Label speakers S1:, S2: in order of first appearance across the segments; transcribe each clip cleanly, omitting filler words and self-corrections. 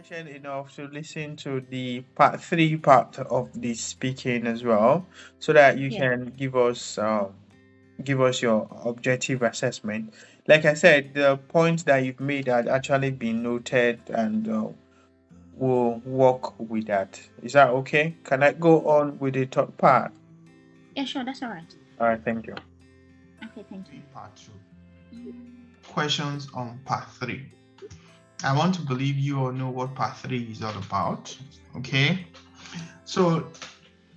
S1: Patient enough to listen to the part 3 of the speaking as well, so that you
S2: Yeah.
S1: can give us your objective assessment. Like I said, the points that you've made had actually been noted, and we'll work with that. Is that okay? Can I go on with the third part?
S2: Yeah, sure, that's all right.
S1: All right, thank you.
S2: Okay, thank you.
S3: Part 2. Questions on part 3. I want to believe you all know what part 3 is all about. Okay. So,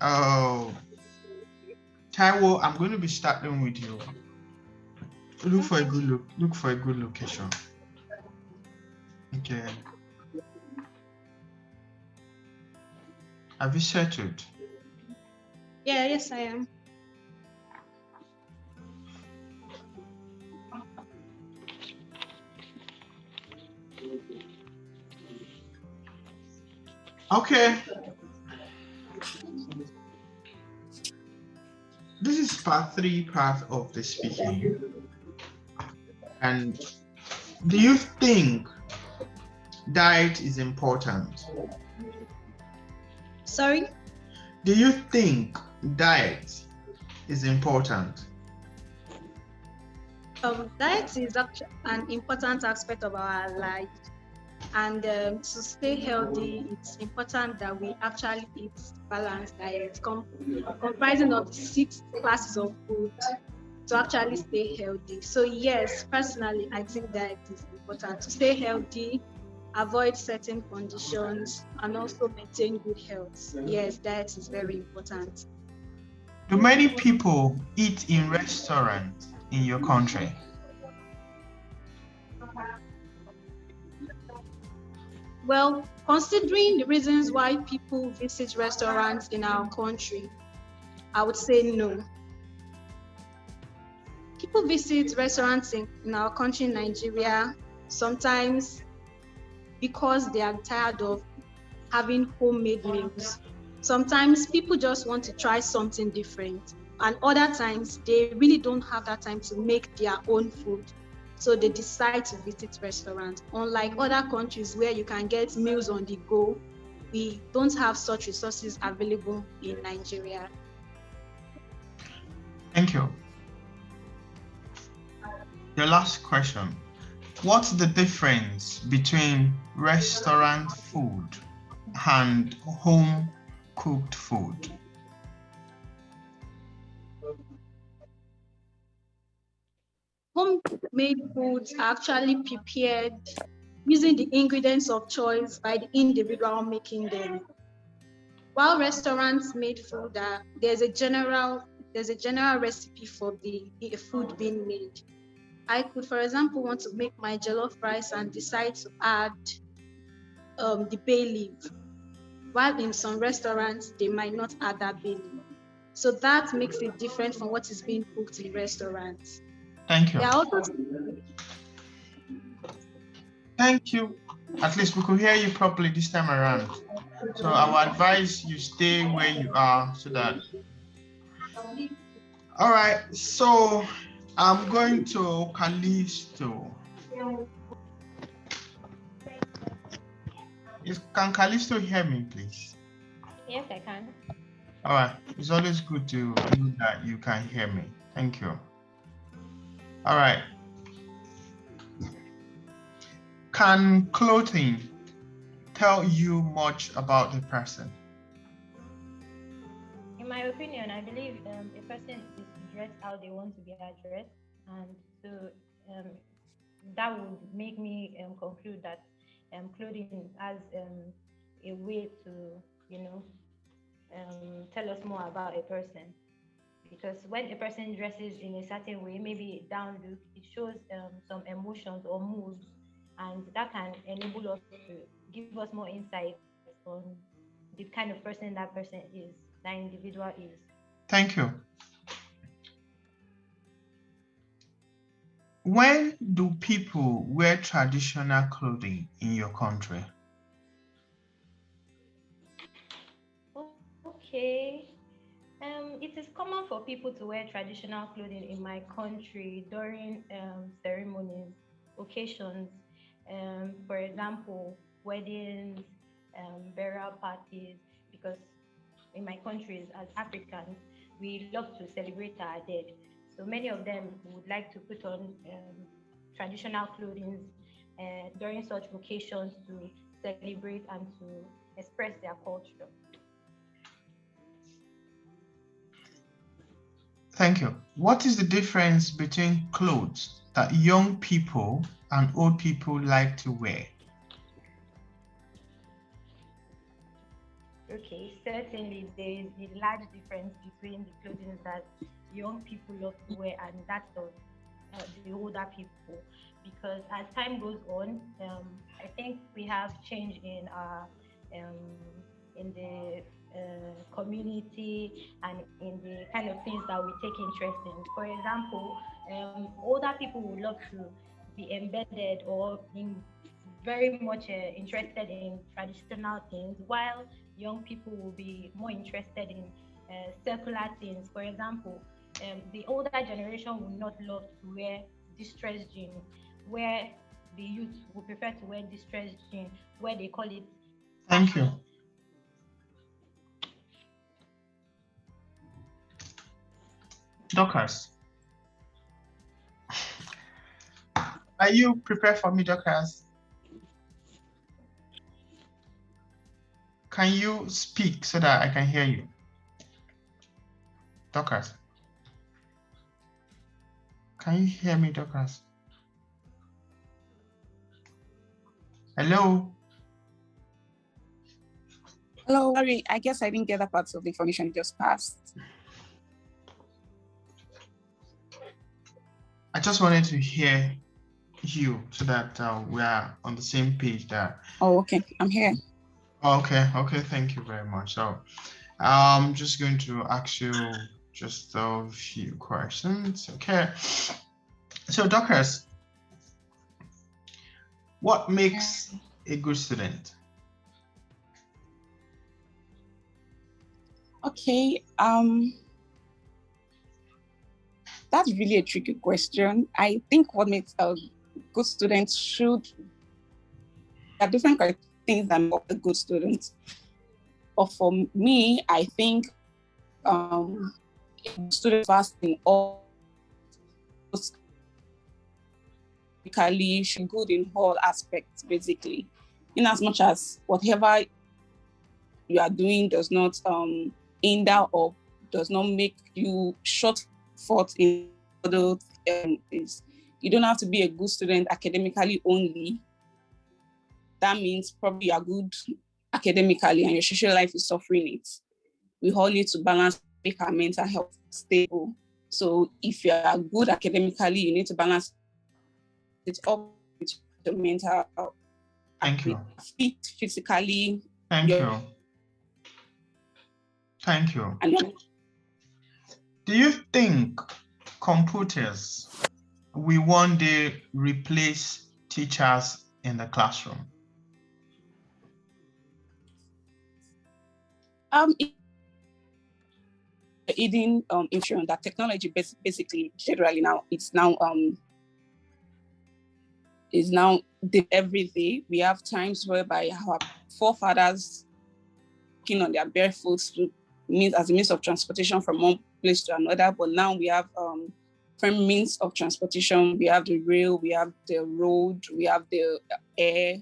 S3: Taiwo, I'm going to be starting with you. Look for a good location. Okay. Have you settled?
S4: Yeah, yes, I am.
S3: Okay. This is part 3 of the speaking. And do you think diet is important?
S4: Sorry?
S3: Do you think diet is important?
S4: Diet is actually an important aspect of our life. And to stay healthy, it's important that we actually eat balanced diet, comprising of 6 classes of food to actually stay healthy. So yes, personally, I think diet is important to stay healthy, avoid certain conditions, and also maintain good health. Yes, diet is very important.
S3: Do many people eat in restaurants in your country?
S4: Well, considering the reasons why people visit restaurants in our country, I would say no. People visit restaurants in our country, Nigeria, sometimes because they are tired of having homemade meals. Sometimes people just want to try something different, and other times they really don't have that time to make their own food. So they decide to visit restaurants. Unlike other countries where you can get meals on the go, we don't have such resources available in Nigeria.
S3: Thank you. Your last question. What's the difference between restaurant food and home cooked food?
S4: Homemade foods are actually prepared using the ingredients of choice by the individual making them. While restaurants made food, there's a general recipe for the food being made. I could, for example, want to make my jollof rice and decide to add the bay leaf, while in some restaurants they might not add that bay leaf. So that makes it different from what is being cooked in restaurants.
S3: Thank you.
S4: There are also
S3: Thank you. At least we could hear you properly this time around. So I would advise you stay where you are so that. All right. So I'm going to Callisto. Can Callisto hear me, please?
S5: Yes, I can.
S3: All right. It's always good to know that you can hear me. Thank you. All right. Can clothing tell you much about the person?
S5: In my opinion, I believe a person is dressed how they want to be addressed, and so um, that would make me conclude that clothing has a way to, you know, tell us more about a person. Because when a person dresses in a certain way, maybe down look, it shows some emotions or moods, and that can enable us to give us more insight on the kind of person that person is, that individual is.
S3: Thank you. When do people wear traditional clothing in your country?
S5: Okay. It is common for people to wear traditional clothing in my country during ceremonies, occasions. For example, weddings, burial parties, because in my countries as Africans, we love to celebrate our dead. So many of them would like to put on traditional clothing during such occasions to celebrate and to express their culture.
S3: Thank you. What is the difference between clothes that young people and old people like to wear?
S5: Okay, certainly there is a large difference between the clothing that young people love to wear and that of the older people, because as time goes on, I think we have change in our in the community and in the kind of things that we take interest in. For example, older people would love to be embedded or in very much interested in traditional things, while young people will be more interested in secular things. For example, the older generation will not love to wear distressed jeans, where the youth will prefer to wear distressed jeans, where they call it
S3: Thank you. Dorcas, are you prepared for me, Dorcas? Can you speak so that I can hear you? Dorcas, can you hear me, Dorcas? Hello?
S6: Hello, sorry, I guess I didn't get that part of the information just passed.
S3: I just wanted to hear you so that we are on the same page there.
S6: Oh, okay, I'm here.
S3: Okay, thank you very much. So I'm just going to ask you just a few questions. Okay. So Dorcas, what makes a good student?
S6: Okay, that's really a tricky question. I think what makes a good student there are different kind of things that make a good student. But for me, I think a student fast in all should good in all aspects, basically. In as much as whatever you are doing does not hinder or does not make you short forth in other things. You don't have to be a good student academically only. That means probably you are good academically and your social life is suffering it. We all need to balance, make our mental health stable. So if you are good academically, you need to balance it up with your mental health.
S3: Thank you.
S6: Fit physically.
S3: Thank you. Thank you. Do you think computers will one day replace teachers in the classroom?
S6: Aiding ensuring that technology basically generally now is now every day. We have times whereby our forefathers walking on their barefoot as a means of transportation from one place to another, but now we have different means of transportation. We have the rail, we have the road, we have the air,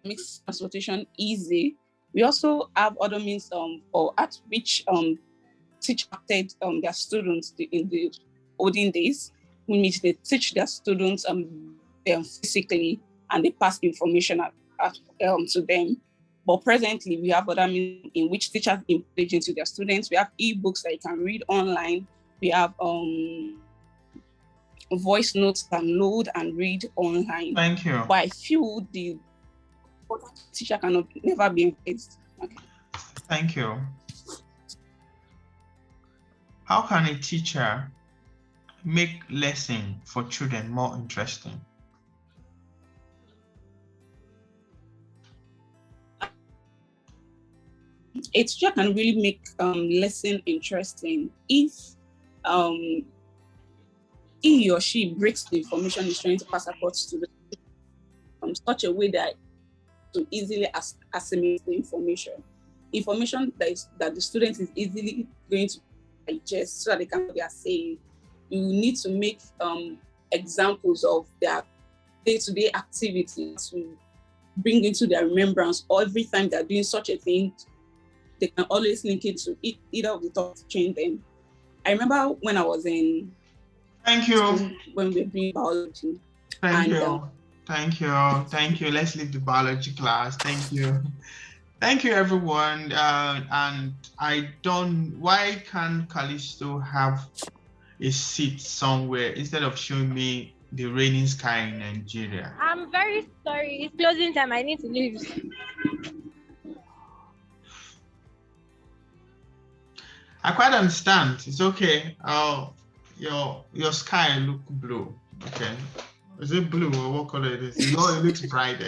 S6: makes transportation easy. We also have other means or at which teachers taught their students in the olden days, which they teach their students physically and they pass information to them. But presently, we have other means in which teachers engage into their students. We have e-books that you can read online. We have voice notes that load and read online.
S3: Thank you.
S6: But I feel the teacher cannot never be replaced. Okay.
S3: Thank you. How can a teacher make lesson for children more interesting?
S6: A teacher can really make lesson interesting if he or she breaks the information he's trying to pass across to the such a way that to easily assimilate the information that the student is easily going to digest so that they can know they are saying. You need to make examples of their day-to-day activities to bring into their remembrance, or every time they're doing such a thing, they can always link it to either of the thoughts chain them. I remember when I was in
S3: Thank you.
S6: school, when we were doing biology.
S3: Thank you. Let's leave the biology class. Thank you. Thank you, everyone. And why can't Callisto have a seat somewhere instead of showing me the raining sky in Nigeria?
S5: I'm very sorry. It's closing time. I need to leave.
S3: I quite understand. It's okay. Your sky look blue. Okay. Is it blue or what color it is? It looks bright.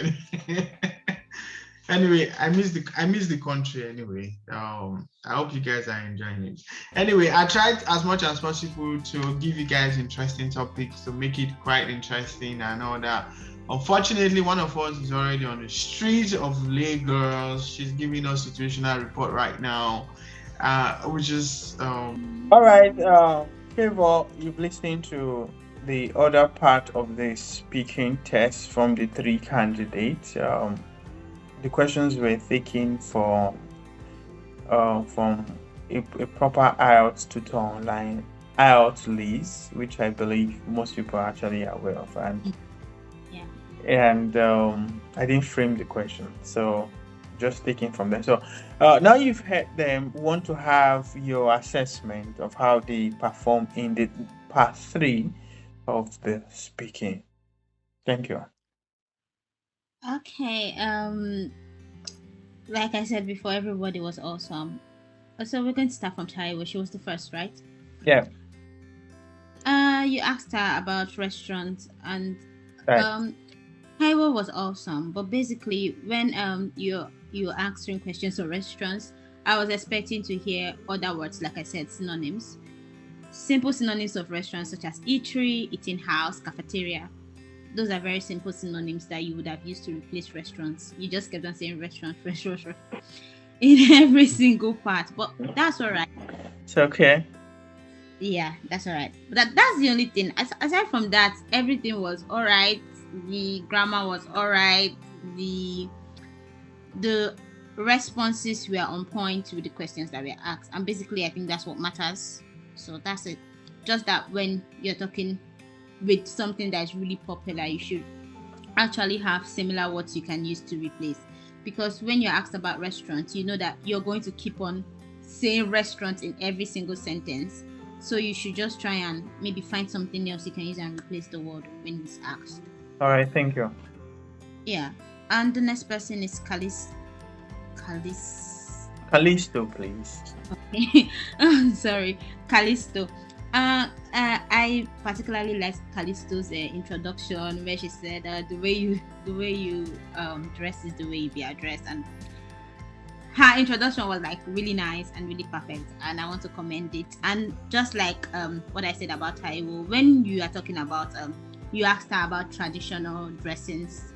S3: Anyway, I miss the country anyway. I hope you guys are enjoying it. Anyway, I tried as much as possible to give you guys interesting topics to make it quite interesting and all that. Unfortunately, one of us is already on the streets of Lagos. She's giving us situational report right now, which is
S1: All right, Favor, you've listened to the other part of the speaking test from the 3 candidates. The questions were taken from a proper IELTS tutor online, IELTS list, which I believe most people are actually aware of, and I didn't frame the question, so just taking from there. So now you've heard them, want to have your assessment of how they perform in the part 3 of the speaking. Thank you.
S2: Okay. Like I said before, everybody was awesome. So we're going to start from Taiwo. She was the first, right?
S1: Yeah.
S2: You asked her about restaurants, and
S1: Right.
S2: Taiwo was awesome. But basically, when you answering questions on restaurants, I was expecting to hear other words, like I said, synonyms. Simple synonyms of restaurants such as eatery, eating house, cafeteria. Those are very simple synonyms that you would have used to replace restaurants. You just kept on saying restaurant in every single part, but that's all right.
S1: It's okay.
S2: Yeah, that's all right. But that's the only thing. Aside from that, everything was all right. The grammar was all right. The responses were on point with the questions that were asked, and basically, I think that's what matters. So that's it. Just that when you're talking with something that is really popular, you should actually have similar words you can use to replace, because when you're asked about restaurants, you know that you're going to keep on saying restaurants in every single sentence, so you should just try and maybe find something else you can use and replace the word when it's asked.
S1: All right, thank you.
S2: Yeah, and the next person is
S1: Callisto, please.
S2: Okay. Sorry, Callisto. I particularly liked Callisto's introduction, where she said the way you dress is the way you be addressed, and her introduction was like really nice and really perfect, and I want to commend it. And just like what I said about Taiwo, when you are talking about you asked her about traditional dressings.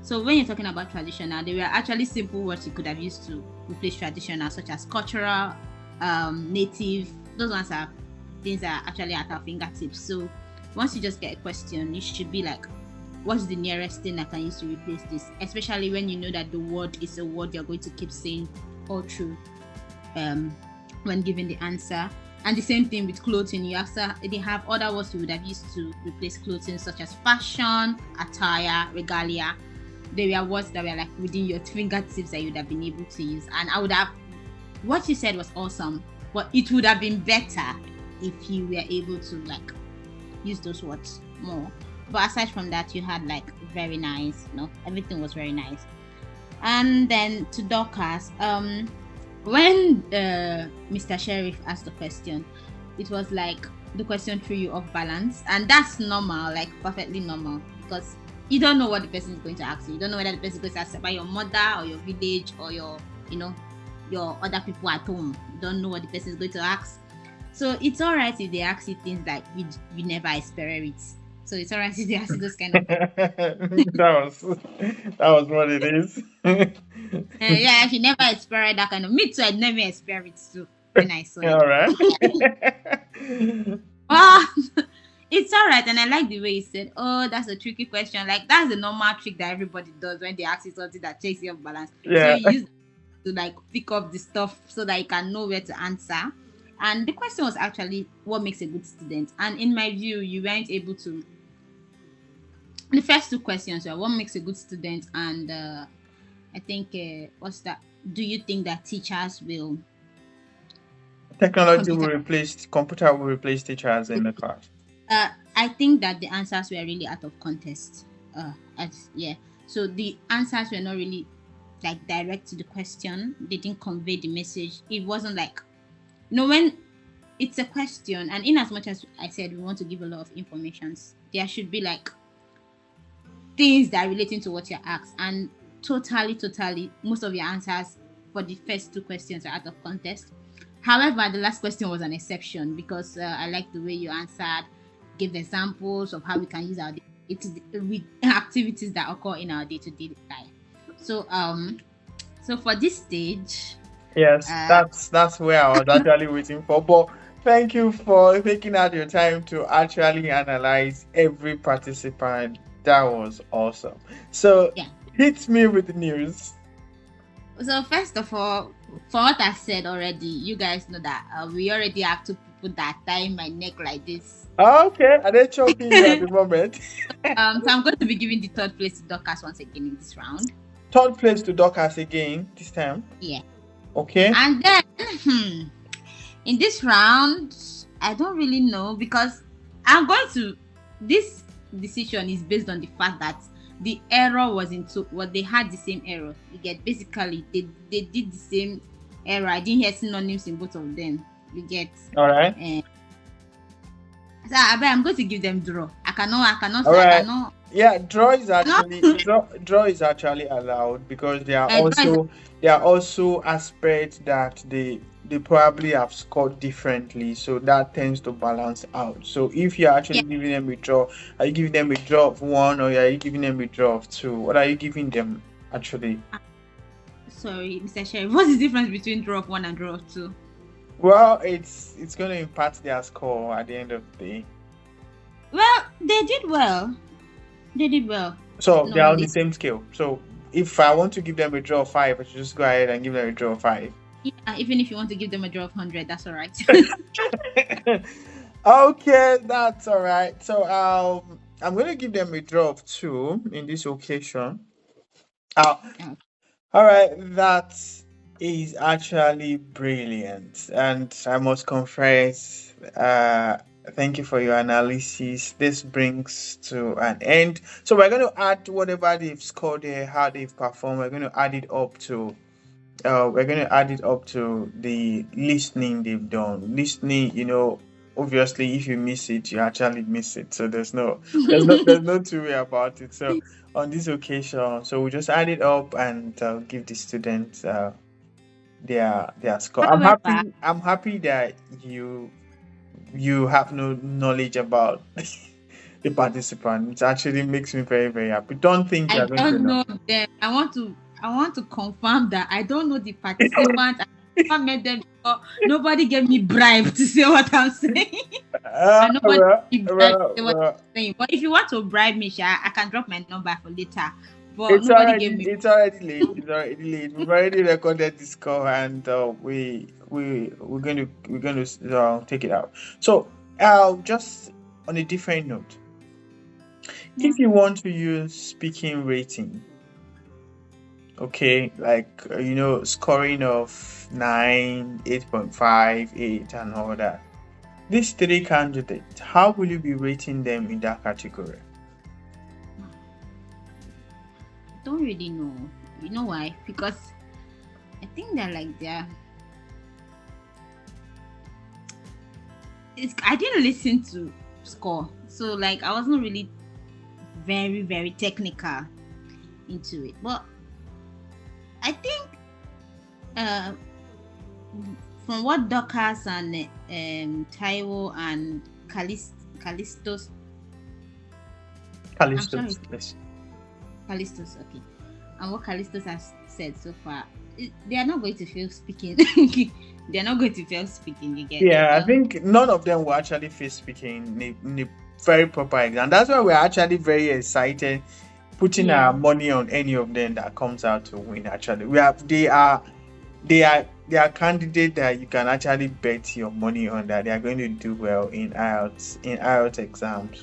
S2: So when you're talking about traditional, there were actually simple words you could have used to replace traditional, such as cultural, native. Those ones are things that are actually at our fingertips. So once you just get a question, you should be like, what's the nearest thing I can use to replace this? Especially when you know that the word is a word you're going to keep saying all through when giving the answer. And the same thing with clothing. You they have other words you would have used to replace clothing, such as fashion, attire, regalia. They were words that were like within your fingertips that you would have been able to use. And what you said was awesome, but it would have been better if you were able to like use those words more. But aside from that, you had like very nice, everything was very nice. And then to Dorcas, when Mr. Sheriff asked the question, it was like the question threw you off balance, and that's normal, like perfectly normal, because you don't know what the person is going to ask you. You don't know whether the person is going to ask about your mother or your village or your other people at home. You don't know what the person is going to ask. So it's all right if they ask you things like you never experience it. So it's alright if they ask you those kind of.
S1: That was what it is.
S2: Yeah, she never experienced that kind of. Me too. I never experienced too when I saw it.
S1: All right.
S2: Oh, it's all right, and I like the way he said, "Oh, that's a tricky question." Like that's the normal trick that everybody does when they ask you something that checks your balance. So
S1: Yeah.
S2: you use to like pick up the stuff so that you can know where to answer. And the question was actually what makes a good student. And in my view, you weren't able to. The first two questions were what makes a good student, and I think what's that? Do you think that teachers will
S1: Technology will
S2: computer?
S1: replace computer will replace teachers in the class.
S2: I think that the answers were really out of context. Yeah. So the answers were not really like direct to the question. They didn't convey the message. It wasn't like when it's a question, and in as much as I said we want to give a lot of information, there should be like things that are relating to what you're asked. And totally, most of your answers for the first two questions are out of context. However, the last question was an exception because I like the way you answered, give examples of how we can use our with activities that occur in our day-to-day life. So for this stage,
S1: Yes,
S2: uh,
S1: that's where I was actually waiting for. But thank you for taking out your time to actually analyze every participant. That was awesome. So
S2: yeah.
S1: hit me with the news.
S2: So first of all, for what I said already, you guys know that we already have two people that tie my neck like this.
S1: Okay, are they choking you at the moment?
S2: So I'm going to be giving the third place to Dorcas once again in this round.
S1: Third place to Dorcas again this time.
S2: Yeah.
S1: Okay.
S2: And then in this round, I don't really know because I'm going to. This decision is based on the fact that the error was into what they had the same error. You get basically they did the same error. I didn't hear synonyms in both of them. You get.
S1: All right.
S2: So I'm going to give them draw. I cannot
S1: All
S2: say I
S1: right.
S2: cannot.
S1: Yeah, draw is actually draw is actually allowed because there are also aspects that they probably have scored differently, so that tends to balance out. So if you're actually
S2: Yeah.
S1: giving them a draw, are you giving them a draw of 1 or are you giving them a draw of 2? What are you giving them actually?
S2: Sorry, Mr. Sheriff. What's the difference between draw of 1 and draw of 2?
S1: Well, it's going to impact their score at the end of the day.
S2: Well, they did well.
S1: So they are on the same scale. So if I want to give them a draw of 5, I should just go ahead and give them a draw of 5.
S2: Yeah, even if you want to give them a draw of 100, that's all right.
S1: Okay, that's all right. So I'm going to give them a draw of 2 in this occasion. All right, that is actually brilliant, and I must confess, thank you for your analysis. This brings to an end. So we're going to add whatever they've scored here, how they've performed. We're going to add it up to the listening they've done. Listening, obviously, if you miss it, you actually miss it. So there's no two way about it. So on this occasion, so we just add it up and give the students their score. I'm happy that you have no knowledge about the participant. It actually makes me very, very happy. Don't think
S2: I
S1: you're going to
S2: don't
S1: know.
S2: know them. I want to confirm that I don't know the participants. I never met them before. Nobody gave me bribe to say what I'm saying. And nobody gave me bribe to say what I'm saying. But if you want to bribe me, Sha, I can drop my number for later. But
S1: It's
S2: nobody gave me.
S1: It's already late. It's already late. We've already recorded the score, and we're going to take it out. So, just on a different note, if you want to use speaking rating, okay, like scoring of 9, 8.5, 8, and all that. These 3 candidates, how will you be rating them in that category?
S2: Don't really know. You know why? Because I think they're I didn't listen to score, so like I wasn't really very, very technical into it. But I think from what Dorcas and Taiwo and Callisto I'm
S1: Callisto,
S2: sorry,
S1: please.
S2: Callistus. Okay. And what Callistus has said so far, they are not going to fail speaking. They are not going to fail speaking. You get
S1: Yeah, I think none of them will actually face speaking in a very proper exam. That's why we're actually very excited putting our
S2: yeah,
S1: money on any of them that comes out to win. Actually, we have they are candidates that you can actually bet your money on that they are going to do well in IELTS exams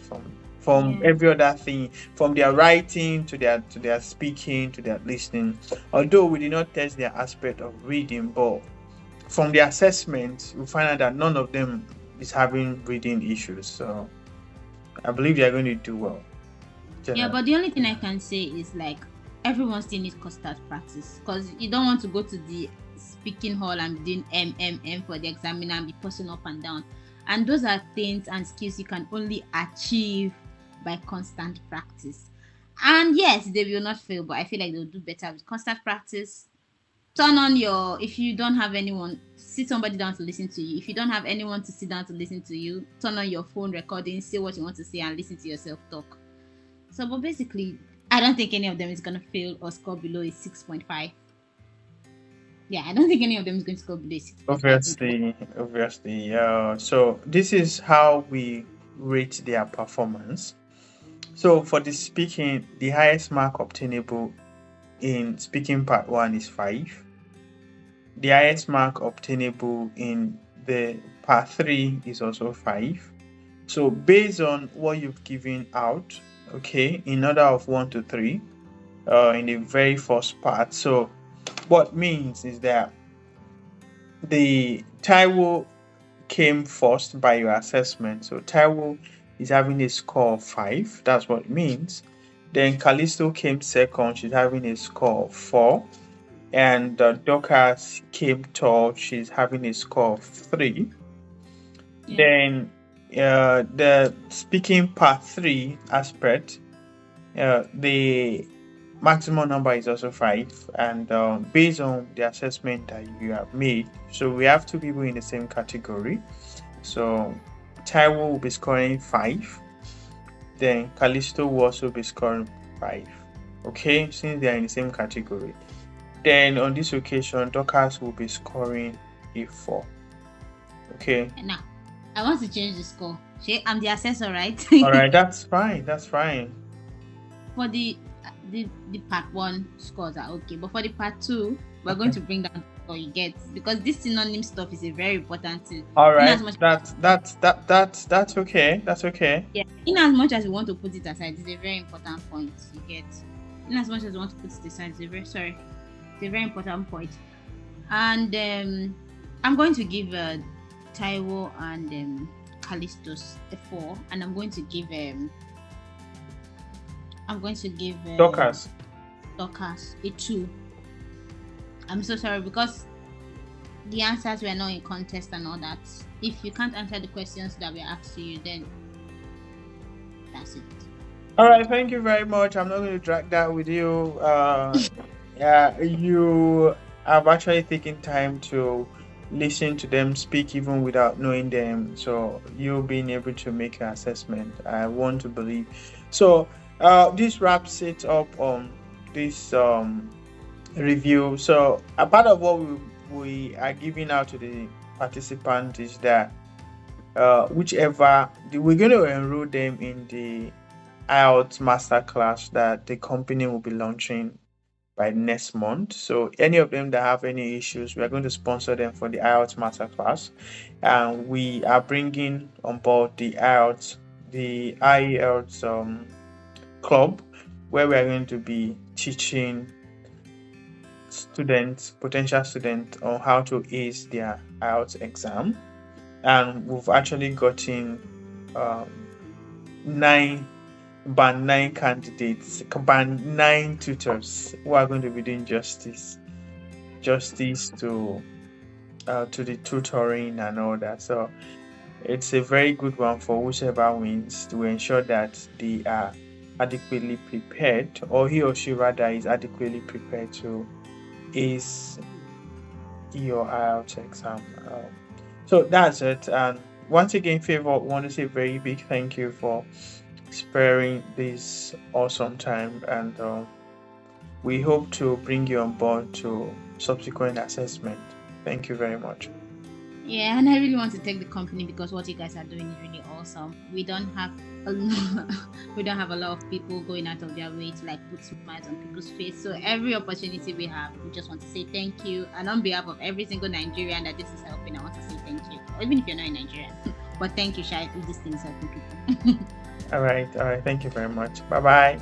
S1: from
S2: yeah,
S1: every other thing, from their writing to their speaking to their listening. Although we did not test their aspect of reading, but from the assessment, we find out that none of them is having reading issues. So I believe they are going to do well.
S2: yeah.
S1: Generally.
S2: But the only thing I can say is like everyone still needs constant practice because you don't want to go to the speaking hall and be doing for the examiner and be passing up and down. And those are things and skills you can only achieve by constant practice. And yes, they will not fail, but I feel like they'll do better with constant practice. Turn on your, if you don't have anyone, sit somebody down to listen to you. If you don't have anyone to sit down to listen to you, turn on your phone recording, say what you want to say, and listen to yourself talk. So, but basically, I don't think any of them is gonna fail or score below a 6.5. Yeah, I don't think any of them is going to score below a 6.5.
S1: Obviously. So this is how we rate their performance. So for the speaking, the highest mark obtainable in speaking part one is 5. The highest mark obtainable in the part 3 is also 5. So based on what you've given out, okay, in order of 1 to 3, in the very first part. So what means is that the Taiwo came first by your assessment. So Taiwo is having a score of 5. That's what it means. Then Callisto came second. She's having a score of 4. And Dorcas came third. She's having a score of 3.
S2: Yeah.
S1: Then the speaking part 3 aspect, the maximum number is also 5. And based on the assessment that you have made, so we have 2 people in the same category. So Taiwo will be scoring 5. Then Callisto will also be scoring 5. Okay, since they are in the same category. Then on this occasion, Dorcas will be scoring a 4. Okay.
S2: Now, I want to change the score. I'm the assessor, right?
S1: All right, that's fine. That's fine.
S2: For the part 1 scores are okay, but for the part 2, we're going to bring down the score you get because this synonym stuff is a very important thing.
S1: All right, that's okay. That's okay.
S2: Yeah, in as much as you want to put it aside, it's a very important point you get. In as much as you want to put it aside, it's a very important point. And I'm going to give Taiwo and Callistus a 4, and I'm going to give
S1: Dorcas
S2: a 2. I'm so sorry because the answers were not in contest and all that. If you can't answer the questions that were asked to you, then that's it.
S1: All right, thank you very much. I'm not going to drag that with you. Yeah, you have actually taken time to listen to them speak even without knowing them. So you being able to make your assessment, I want to believe. So this wraps it up on this review. So a part of what we are giving out to the participants is that we're going to enroll them in the IELTS masterclass that the company will be launching by next month. So any of them that have any issues, we are going to sponsor them for the IELTS masterclass, and we are bringing on board the IELTS club, where we are going to be teaching potential students, on how to ace their IELTS exam. And we've actually gotten 9 candidates, band 9 tutors who are going to be doing justice to the tutoring and all that. So it's a very good one for whichever wins, to ensure that they are adequately prepared, or he or she rather is adequately prepared to ace your IELTS exam. So that's it. And once again, Favor, I want to say a very big thank you for sparing this awesome time, and we hope to bring you on board to subsequent assessment. Thank you very much.
S2: Yeah, and I really want to thank the company because what you guys are doing is really awesome. We don't have we don't have a lot of people going out of their way to like put smiles on people's face. So every opportunity we have, we just want to say thank you. And on behalf of every single Nigerian that this is helping, I want to say thank you. Or even if you're not in Nigeria, but thank you, Shai, if this thing is helping people.
S1: All right. Thank you very much. Bye bye.